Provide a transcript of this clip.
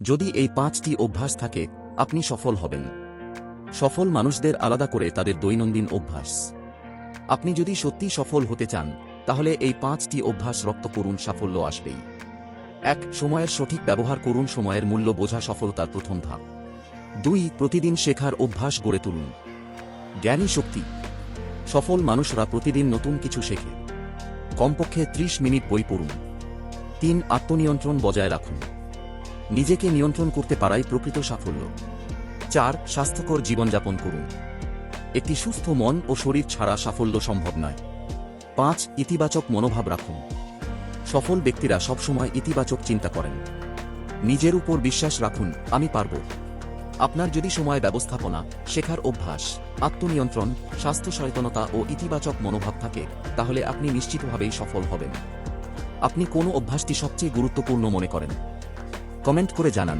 যদি এই 5টি অভ্যাস থাকে আপনি সফল হবেন। সফল মানুষদের আলাদা করে তাদের দৈনন্দিন অভ্যাস। আপনি যদি সত্যি সফল হতে চান তাহলে এই 5টি অভ্যাস রপ্ত করুন, সাফল্য আসবেই। 1. সময়ের সঠিক ব্যবহার করুন। সময়ের মূল্য বোঝা সফলতার প্রথম ধাপ। 2. প্রতিদিন শেখার অভ্যাস গড়ে তুলুন। জ্ঞানী শক্তি। সফল মানুষরা প্রতিদিন নতুন কিছু শেখে। কমপক্ষে 30 মিনিট বই পড়ুন। 3. আত্মনিয়ন্ত্রণ বজায় রাখুন। নিজেকে নিয়ন্ত্রণ করতে পারাই প্রকৃত সাফল্য। 4. স্বাস্থ্যকর জীবনযাপন করুন। একটি সুস্থ মন ও শরীর ছাড়া সাফল্য সম্ভব নয়। 5. ইতিবাচক মনোভাব রাখুন। সফল ব্যক্তিরা সবসময় ইতিবাচক চিন্তা করেন। নিজের উপর বিশ্বাস রাখুন, আমি পারব। আপনার যদি সময় ব্যবস্থাপনা, শেখার অভ্যাস, আত্মনিয়ন্ত্রণ, স্বাস্থ্য সচেতনতা ও ইতিবাচক মনোভাব থাকে তাহলে আপনি নিশ্চিতভাবেই সফল হবেন। আপনি কোন অভ্যাসটি সবচেয়ে গুরুত্বপূর্ণ মনে করেন? কমেন্ট করে জানান।